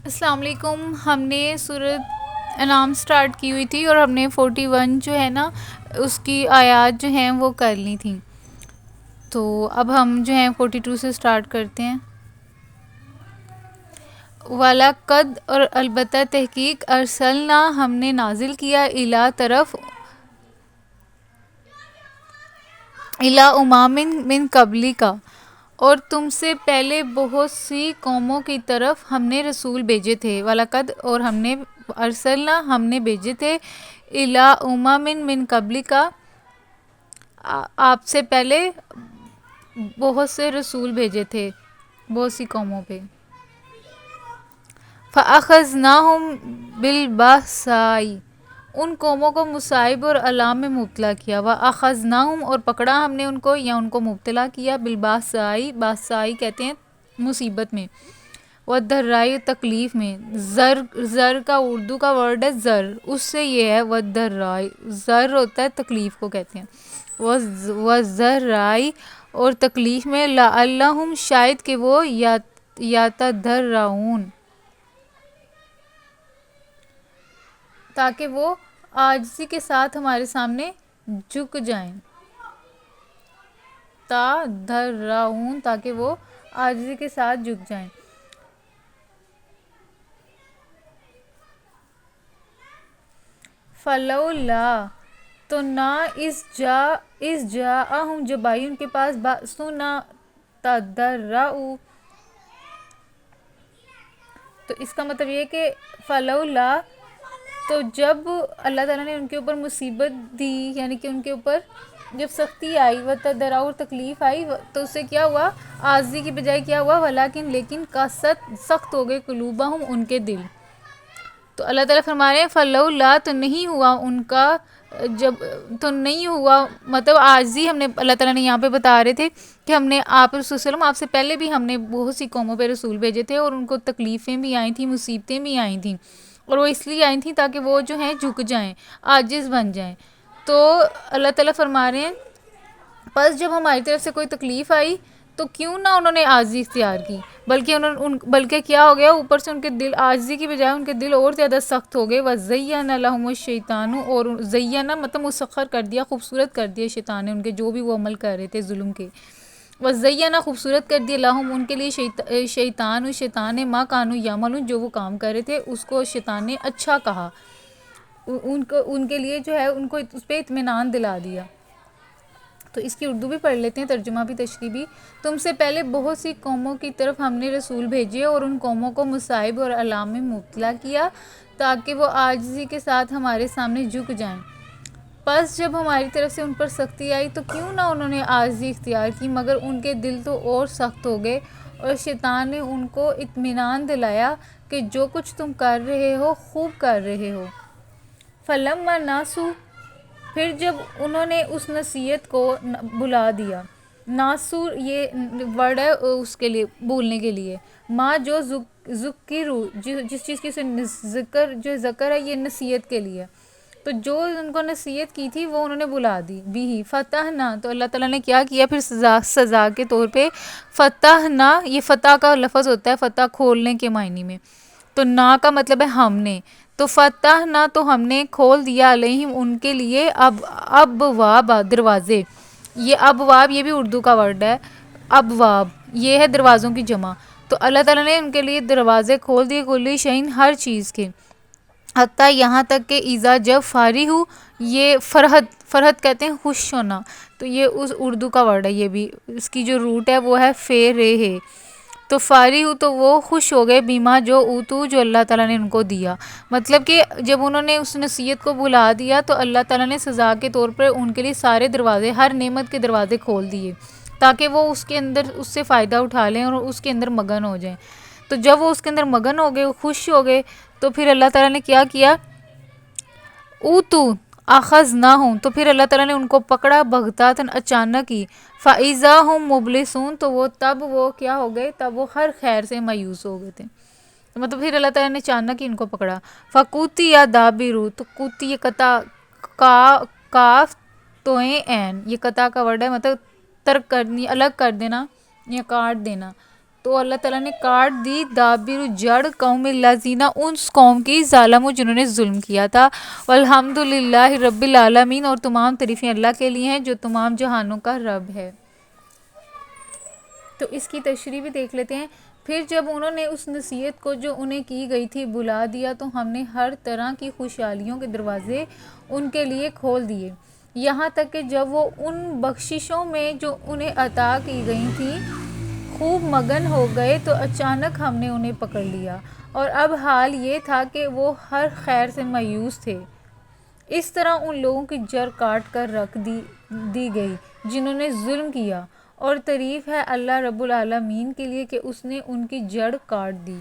السلام علیکم. ہم نے سورۃ انعام سٹارٹ کی ہوئی تھی اور ہم نے 41 جو ہے نا اس کی آیات جو ہیں وہ کر لی تھیں. تو اب ہم جو ہیں 42 سے سٹارٹ کرتے ہیں. وَلَقَدْ اور البتہ تحقیق ارسلنا ہم نے نازل کیا الی طرف الی امام من قبلی کا اور تم سے پہلے بہت سی قوموں کی طرف ہم نے رسول بھیجے تھے. وَلَقَدْ اور ہم نے ارسلنا ہم نے بھیجے تھے الی امام من قبلی کا آپ سے پہلے بہت سے رسول بھیجے تھے بہت سی قوموں پہ. فَأَخَذْنَاهُمْ بِالْبَأْسَاءِ ان قوموں کو مصائب اور آلام میں مبتلا کیا. وَأَخَذْنَاهُمْ اور پکڑا ہم نے ان کو یا ان کو مبتلا کیا. بالباسائی باسائی کہتے ہیں مصیبت میں. والضراء تکلیف میں. زر کا اردو کا ورڈ ہے زر, اس سے یہ ہے والضراء زر ہوتا ہے تکلیف کو کہتے ہیں. والضراء اور تکلیف میں لعلہم شاید کہ وہ یتضرعون تاکہ وہ عاجزی کے ساتھ ہمارے سامنے جھک جائیں. تضرعون تاکہ وہ عاجزی کے ساتھ جھک جائیں. فلولا تو نہ اس جاءہم جب آئی ان کے پاس بأسنا تضرعوا تو اس کا مطلب یہ ہے کہ فلولا تو جب اللہ تعالیٰ نے ان کے اوپر مصیبت دی یعنی کہ ان کے اوپر جب سختی آئی وتضرعوا اور تکلیف آئی تو اس سے کیا ہوا عاجزی کی بجائے کیا ہوا لیکن قست سخت ہو گئے قلوبہم ان کے دل. تو اللہ تعالیٰ فرما رہے ہیں فلولا تو نہیں ہوا ان کا جب تو نہیں ہوا مطلب عاجزی ہم نے اللہ تعالیٰ نے یہاں پہ بتا رہے تھے کہ ہم نے آپ رسول وسلم آپ سے پہلے بھی ہم نے بہت سی قوموں پہ رسول بھیجے تھے اور ان کو تکلیفیں بھی آئی تھیں مصیبتیں بھی آئی تھیں اور وہ اس لیے آئی تھیں تاکہ وہ جو ہیں جھک جائیں عاجز بن جائیں. تو اللہ تعالیٰ فرما رہے ہیں بس جب ہماری طرف سے کوئی تکلیف آئی تو کیوں نہ انہوں نے عاجزی اختیار کی بلکہ کیا ہو گیا اوپر سے ان کے دل عاجزی کی بجائے ان کے دل اور زیادہ سخت ہو گئے. وَزَيَّنَ لَهُمُ الشَّيْطَانُ اور زیّنَ مطلب مسخر کر دیا خوبصورت کر دیا شیطان نے ان کے جو بھی وہ عمل کر رہے تھے ظلم کے. وَزَيَّنَ خوبصورت کر دیا لَهُمْ ان کے لیے شیطان نے ما کانوا یعملون جو وہ کام کر رہے تھے اس کو شیطان نے اچھا کہا ان کے لیے جو ہے ان کو اس پہ اطمینان دلا دیا. تو اس کی اردو بھی پڑھ لیتے ہیں ترجمہ بھی تشریح بھی. تم سے پہلے بہت سی قوموں کی طرف ہم نے رسول بھیجے اور ان قوموں کو مصائب اور آلام میں مبتلا کیا تاکہ وہ عاجزی کے ساتھ ہمارے سامنے جھک جائیں. پس جب ہماری طرف سے ان پر سختی آئی تو کیوں نہ انہوں نے عاجزی اختیار کی مگر ان کے دل تو اور سخت ہو گئے اور شیطان نے ان کو اطمینان دلایا کہ جو کچھ تم کر رہے ہو خوب کر رہے ہو. فلما ناسو پھر جب انہوں نے اس نصیحت کو بھلا دیا. ناسو یہ ورڈ ہے اس کے لیے بھولنے کے لیے. ماں جو ذکرو جس چیز کی ذکر ہے یہ نصیحت کے لیے. تو جو ان کو نصیحت کی تھی وہ انہوں نے بھلا دی. بھی فتحنا تو اللہ تعالیٰ نے کیا کیا پھر سزا کے طور پہ فتحنا یہ فتح کا لفظ ہوتا ہے فتح کھولنے کے معنی میں. تو نا کا مطلب ہے ہم نے تو فتحنا تو ہم نے کھول دیا علیہم ان کے لیے ابواب دروازے. یہ ابواب یہ بھی اردو کا ورڈ ہے. ابواب یہ ہے دروازوں کی جمع. تو اللہ تعالیٰ نے ان کے لیے دروازے کھول دیے کلی شعین ہر چیز کے حتیٰ یہاں تک کہ ایزا جب فارغ ہو یہ فرحت کہتے ہیں خوش ہونا. تو یہ اس اردو کا ورڈ ہے یہ بھی اس کی جو روٹ ہے وہ ہے ہے. تو فارغ ہو تو وہ خوش ہو گئے بیما جو اوتو جو اللہ تعالیٰ نے ان کو دیا. مطلب کہ جب انہوں نے اس نصیحت کو بھلا دیا تو اللہ تعالیٰ نے سزا کے طور پر ان کے لیے سارے دروازے ہر نعمت کے دروازے کھول دیے تاکہ وہ اس کے اندر اس سے فائدہ اٹھا لیں اور اس کے اندر مگن ہو جائیں. تو جب وہ اس کے اندر مگن ہو گئے خوش ہو گئے تو پھر اللہ تعالیٰ نے کیا کیا اوتو آخذ نہ ہوں تو پھر اللہ تعالیٰ نے ان کو پکڑا بغتاتن اچانک ہی. فَإِذَا هُمْ مُبْلِسُونَ تو وہ کیا ہو گئے تب وہ ہر خیر سے مایوس ہو گئے تھے. تو مطلب پھر اللہ تعالیٰ نے اچانک ہی ان کو پکڑا. فَقُطِعَ یا دابِرُ تو قُطِعَ یہ قطع کاف توئیں این یہ قطع کا ورڈ ہے مطلب ترک کرنی الگ کر دینا یا کاٹ دینا. تو اللہ تعالیٰ نے کاٹ دی دابر جڑ قوم الذین اس قوم کی ظالموں جنہوں نے ظلم کیا تھا. والحمد للہ رب العالمین اور تمام تعریفیں اللہ کے لیے ہیں جو تمام جہانوں کا رب ہے. تو اس کی تشریح بھی دیکھ لیتے ہیں. پھر جب انہوں نے اس نصیحت کو جو انہیں کی گئی تھی بلا دیا تو ہم نے ہر طرح کی خوشحالیوں کے دروازے ان کے لیے کھول دیے، یہاں تک کہ جب وہ ان بخششوں میں جو انہیں عطا کی گئی تھیں خوب مگن ہو گئے تو اچانک ہم نے انہیں پکڑ لیا، اور اب حال یہ تھا کہ وہ ہر خیر سے مایوس تھے. اس طرح ان لوگوں کی جڑ کاٹ کر رکھ دی گئی جنہوں نے ظلم کیا، اور تعریف ہے اللہ رب العالمین کے لیے کہ اس نے ان کی جڑ کاٹ دی.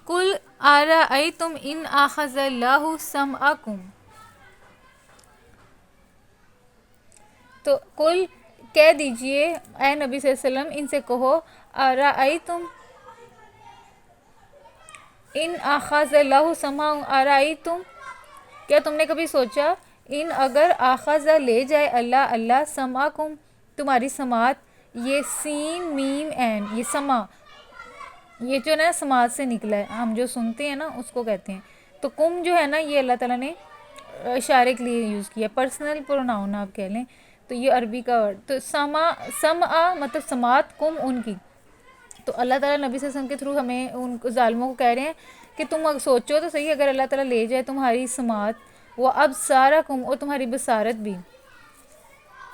قُلْ أَرَأَيْتُمْ إِنْ أَخَذَ اللَّهُ سَمْعَكُمْ. تو قل کہہ دیجئے اے نبی صلی اللہ علیہ وسلم، ان سے کہو أَرَأَيْتُمْ ان اخذ اللہ سمعکم، ارائیتم کیا تم نے کبھی سوچا، ان اگر اخذ لے جائے اللہ سمعکم تمہاری سماعت. یہ سین میم عین، یہ سمع، یہ جو نا سماعت سے نکلا ہے، ہم جو سنتے ہیں نا اس کو کہتے ہیں. تو کم جو ہے نا یہ اللہ تعالیٰ نے اشارے کے لیے یوز کیا، پرسنل پروناؤن آپ کہہ لیں، تو یہ عربی کا ورڈ. تو سمع مطلب سماعت کم ان کی. تو اللہ تعالیٰ نبی صلی اللہ علیہ وسلم کے تھرو ہمیں ان ظالموں کو کہہ رہے ہیں کہ تم سوچو تو صحیح، اگر اللہ تعالیٰ لے جائے تمہاری سماعت وہ اب سارا کم اور تمہاری بصارت بھی،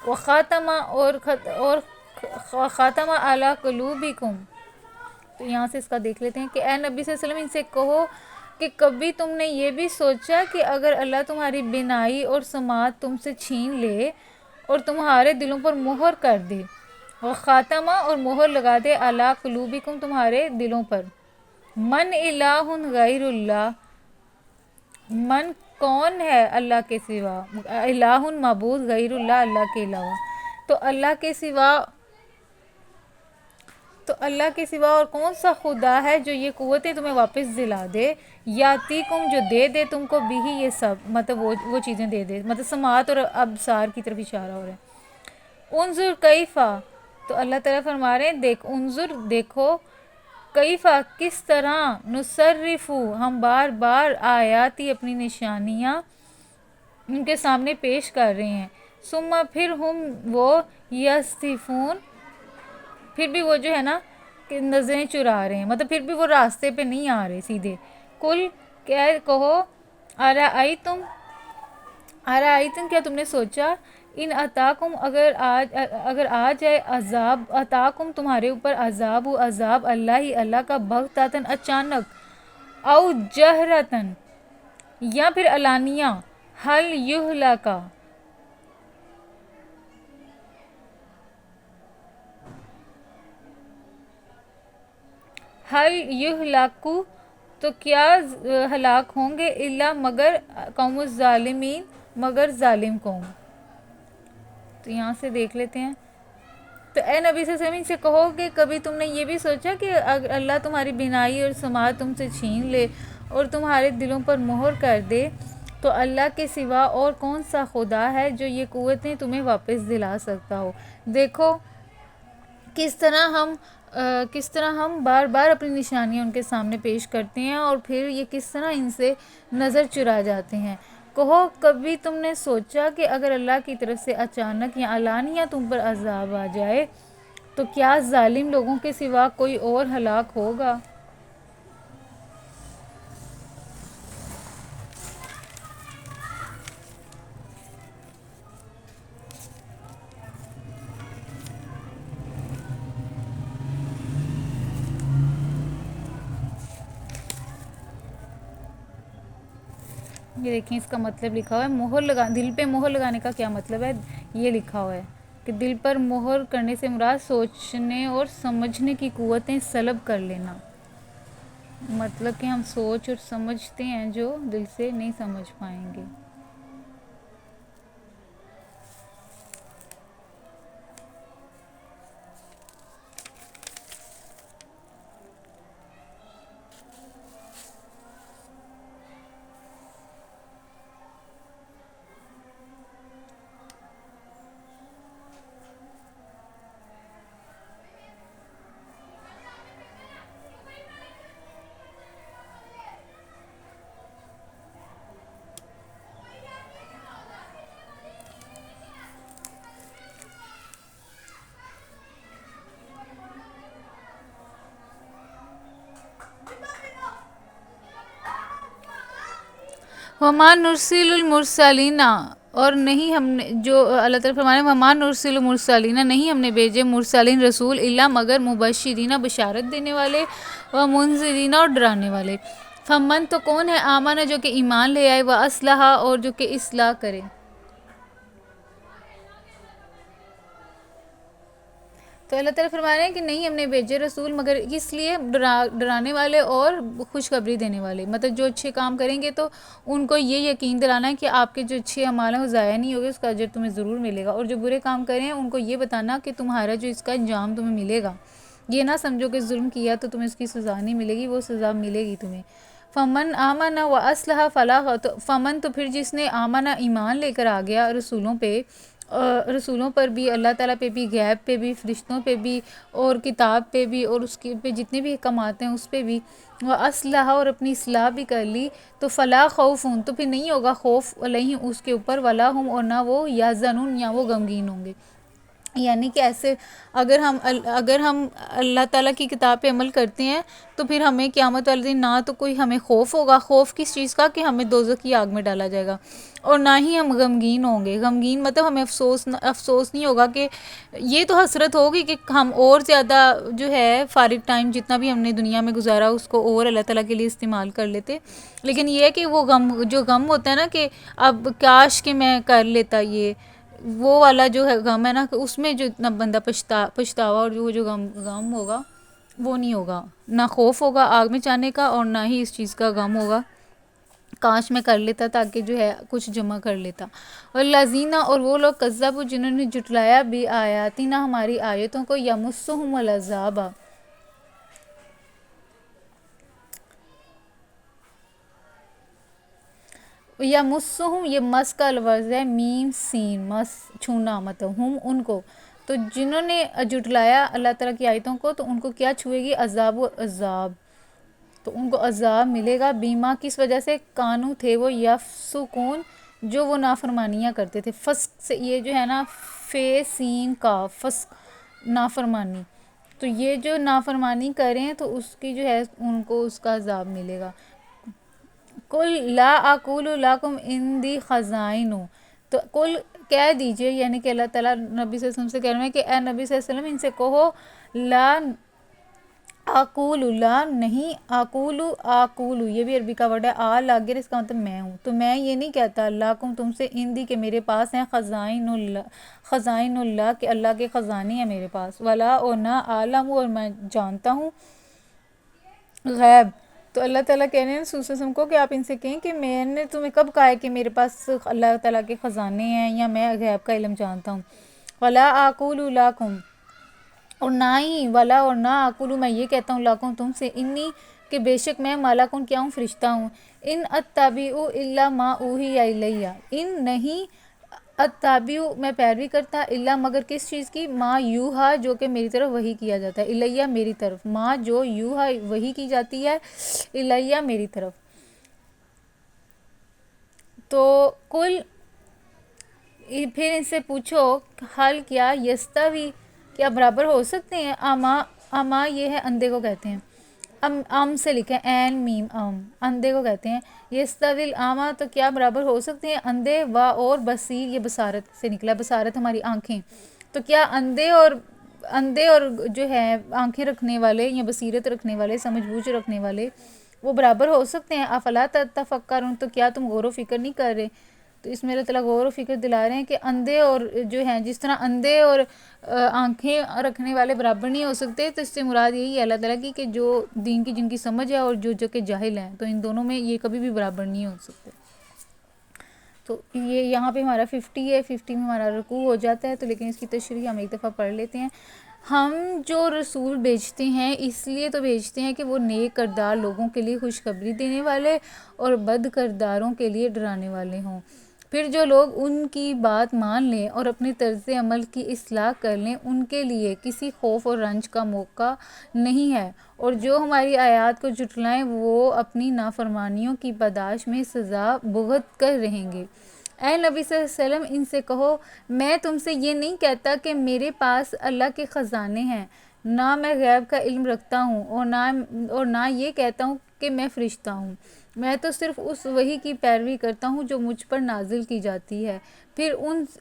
وہ خاتمہ علی قلوبکم. تو یہاں سے اس کا دیکھ لیتے ہیں کہ اے نبی صلی اللہ علیہ وسلم ان سے کہو کہ کبھی تم نے یہ بھی سوچا کہ اگر اللہ تمہاری بینائی اور سماعت تم سے چھین لے اور تمہارے دلوں پر مہر کر دے، اور خاتمہ اور مہر لگا دے علی قلوبکم تمہارے دلوں پر. من الہ غیر اللہ، من کون ہے اللہ کے سوا، الہ معبود غیر اللہ اللہ کے علاوہ. تو اللہ کے سوا اور کون سا خدا ہے جو یہ قوتیں تمہیں واپس دلا دے، یاتیکم جو دے دے تم کو بھی یہ سب، مطلب وہ چیزیں دے دے، مطلب سماعت اور ابصار کی طرف اشارہ ہو رہا ہے. انظر کیفا، تو اللہ تعالیٰ فرما رہے ہیں انظر دیکھو، کیفا کس طرح، نصرفو ہم بار بار آیاتی اپنی نشانیاں ان کے سامنے پیش کر رہے ہیں، ثم پھر وہ یصدفون پھر بھی وہ جو ہے نا کہ نظریں چرا رہے ہیں، مطلب پھر بھی وہ راستے پہ نہیں آ رہے سیدھے. کل کہو ارائیتم کیا تم نے سوچا، ان اتاکم اگر آ جائے عذاب، اتاکم تمہارے اوپر عذاب اللہ کا بغتتاً اچانک، او جہرتاً یا پھر علانیہ، حل یہلکا تو کیا ہلاک ہوں گے، الا مگر قوم الظالمین مگر ظالم قوم. تو یہاں سے دیکھ لیتے ہیں. تو اے نبی صلی اللہ علیہ وسلم سے کہو کہ کبھی تم نے یہ بھی سوچا کہ اگر اللہ تمہاری بینائی اور سماعت تم سے چھین لے اور تمہارے دلوں پر مہر کر دے تو اللہ کے سوا اور کون سا خدا ہے جو یہ قوتیں تمہیں واپس دلا سکتا ہو. دیکھو کس طرح ہم بار بار اپنی نشانیاں ان کے سامنے پیش کرتے ہیں اور پھر یہ کس طرح ان سے نظر چرا جاتے ہیں. کہو کبھی تم نے سوچا کہ اگر اللہ کی طرف سے اچانک یا علانیہ تم پر عذاب آ جائے تو کیا ظالم لوگوں کے سوا کوئی اور ہلاک ہوگا. یہ دیکھیں اس کا مطلب لکھا ہوا ہے دل پہ مہر لگانے کا کیا مطلب ہے. یہ لکھا ہوا ہے کہ دل پر مہر کرنے سے مراد سوچنے اور سمجھنے کی قوتیں سلب کر لینا، مطلب کہ ہم سوچ اور سمجھتے ہیں جو دل سے نہیں سمجھ پائیں گے. وما نرسل المرسلین، اور نہیں ہم نے، جو اللہ تعالیٰ فرمانے وما نرسل المرسلین، نہیں ہم نے بھیجے مرسلین رسول الا مگر مبشرین بشارت دینے والے، و منذرین اور ڈرانے والے، فمن تو کون ہے آمن جو کہ ایمان لے آئے، و اصلح اور جو کہ اصلاح کرے۔ تو اللہ تعالیٰ فرما رہے ہیں کہ نہیں ہم نے بھیجے رسول مگر اس لیے ڈرانے والے اور خوشخبری دینے والے، مطلب جو اچھے کام کریں گے تو ان کو یہ یقین دلانا ہے کہ آپ کے جو اچھے اعمال ہیں وہ ضائع نہیں ہوگے، اس کا اجر تمہیں ضرور ملے گا، اور جو برے کام کریں ہیں ان کو یہ بتانا کہ تمہارا جو اس کا انجام تمہیں ملے گا، یہ نہ سمجھو کہ ظلم کیا تو تمہیں اس کی سزا نہیں ملے گی، وہ سزا ملے گی تمہیں۔ فمن آمن و اصلح فلاح، تو فمن تو پھر جس نے آمن ایمان لے کر آ گیا رسولوں پہ، رسولوں پر بھی، اللہ تعالیٰ پہ بھی، غیب پہ بھی، فرشتوں پہ بھی، اور کتاب پہ بھی، اور اس کے پہ جتنے بھی احکامات ہیں اس پہ بھی، وہ اسلحہ اور اپنی اصلاح بھی کر لی، تو فلا خوف، تو پھر نہیں ہوگا خوف علیہم اس کے اوپر، ولا ہم اور نہ وہ یحزنون یا وہ غمگین ہوں گے۔ یعنی کہ ایسے اگر ہم اللہ تعالیٰ کی کتاب پہ عمل کرتے ہیں تو پھر ہمیں قیامت والے دن نہ تو کوئی ہمیں خوف ہوگا، خوف کس چیز کا کہ ہمیں دوزخ کی آگ میں ڈالا جائے گا، اور نہ ہی ہم غمگین ہوں گے۔ غمگین مطلب ہمیں افسوس نہیں ہوگا، کہ یہ تو حسرت ہوگی کہ ہم اور زیادہ جو ہے فارغ ٹائم جتنا بھی ہم نے دنیا میں گزارا اس کو اور اللہ تعالیٰ کے لیے استعمال کر لیتے، لیکن یہ ہے کہ وہ غم ہوتا ہے نا کہ اب کاش کہ میں کر لیتا، یہ وہ والا جو ہے غم ہے نا، کہ اس میں جو اتنا بندہ پچھتاوا اور وہ جو غم ہوگا وہ نہیں ہوگا، نہ خوف ہوگا آگ میں جانے کا اور نہ ہی اس چیز کا غم ہوگا کاش میں کر لیتا تاکہ جو ہے کچھ جمع کر لیتا۔ والذین، اور وہ لوگ کذبوا جنہوں نے جھٹلایا بھی آیاتنا ہماری آیتوں کو، یمسہم العذاب، یمسہم، یہ مس کا لفظ ہے، میم سین، مس چھونا، مطلب ہم ان کو، تو جنہوں نے جھٹلایا اللہ تعالیٰ کی آیتوں کو تو ان کو کیا چھوئے گی، عذاب، و عذاب، تو ان کو عذاب ملے گا، بیما کس وجہ سے، کانو تھے وہ، یفسقون جو وہ نافرمانیاں کرتے تھے، فسق سے یہ جو ہے نا فے سین کا فسق، نافرمانی، تو یہ جو نافرمانی کریں تو اس کی جو ہے ان کو اس کا عذاب ملے گا۔ کل لا اقول لکم عندی خزائن، تو کل کہہ دیجئے، یعنی کہ اللہ تعالیٰ نبی صلی اللہ علیہ وسلم سے کہہ رہے ہیں کہ اے نبی صلی اللہ علیہ وسلم ان سے کہو، لا اقول، لا نہیں، اقول یہ بھی عربی کا ورڈ ہے، آ لاگر، اس کا مطلب میں ہوں، تو میں یہ نہیں کہتا لاکم تم سے، اندی کہ میرے پاس ہیں، خزائن اللہ کہ اللہ کے خزانے ہیں میرے پاس، ولا اور نہ عالم اور میں جانتا ہوں غیب، تو اللہ تعالیٰ کہہ رہے ہیں رسول صلی اللہ علیہ وسلم کو کہ آپ ان سے کہیں کہ میں نے تمہیں کب کہا ہے کہ میرے پاس اللہ تعالیٰ کے خزانے ہیں یا میں غیب کا علم جانتا ہوں، ولا اقول لکم، اور نہ ہی ولا اور نہ اقول میں یہ کہتا ہوں لاکم تم سے، انی کہ بے شک میں مالکن کیا ہوں، فرشتہ ہوں، ان اتبع الا ما اوحی الیہ، ان نہیں اتبع میں پیروی کرتا، الا مگر کس چیز کی، ما یوحا جو کہ میری طرف وحی کیا جاتا ہے، الیہ میری طرف، ما جو یوحا وحی کی جاتی ہے، الیہ میری طرف، تو کل پھر ان سے پوچھو، حال کیا، یستوی کیا برابر ہو سکتے ہیں، اما یہ ہے اندھے کو کہتے ہیں، ام سے لکھا ہے این میم ام، اندھے کو کہتے ہیں، یستوی الاما تو کیا برابر ہو سکتے ہیں اندھے، و اور بصیر یہ بصارت سے نکلا، بصارت ہماری آنکھیں، تو کیا اندھے اور جو ہے آنکھیں رکھنے والے یا بصیرت رکھنے والے، سمجھ بوجھ رکھنے والے وہ برابر ہو سکتے ہیں، افلا تتفکرون تو کیا تم غور و فکر نہیں کر رہے، تو اس میں اللہ تعالیٰ غور و فکر دلا رہے ہیں کہ اندھے اور جو ہیں، جس طرح اندھے اور آنکھیں رکھنے والے برابر نہیں ہو سکتے، تو اس سے مراد یہی ہے اللہ تعالیٰ کی کہ جو دین کی جن کی سمجھ ہے اور جو کہ جاہل ہیں، تو ان دونوں میں یہ کبھی بھی برابر نہیں ہو سکتے۔ تو یہ یہاں پہ ہمارا 50 ہے، 50 میں ہمارا رکوع ہو جاتا ہے، تو لیکن اس کی تشریح ہم ایک دفعہ پڑھ لیتے ہیں۔ ہم جو رسول بھیجتے ہیں اس لیے تو بھیجتے ہیں کہ وہ نیک کردار لوگوں کے لیے خوشخبری دینے والے اور بد کرداروں کے لیے ڈرانے والے ہوں، پھر جو لوگ ان کی بات مان لیں اور اپنے طرز عمل کی اصلاح کر لیں ان کے لیے کسی خوف اور رنج کا موقع نہیں ہے، اور جو ہماری آیات کو جھٹلائیں وہ اپنی نافرمانیوں کی پاداش میں سزا بھگت کر رہیں گے۔ اے نبی صلی اللہ علیہ وسلم ان سے کہو، میں تم سے یہ نہیں کہتا کہ میرے پاس اللہ کے خزانے ہیں، نہ میں غیب کا علم رکھتا ہوں، اور نہ یہ کہتا ہوں کہ میں فرشتہ ہوں، میں تو صرف اس وحی کی پیروی کرتا ہوں جو مجھ پر نازل کی جاتی ہے۔ پھر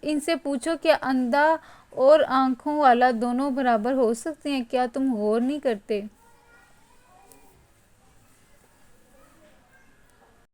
ان سے پوچھو کیا اندھا اور آنکھوں والا دونوں برابر ہو سکتے ہیں؟ کیا تم غور نہیں کرتے؟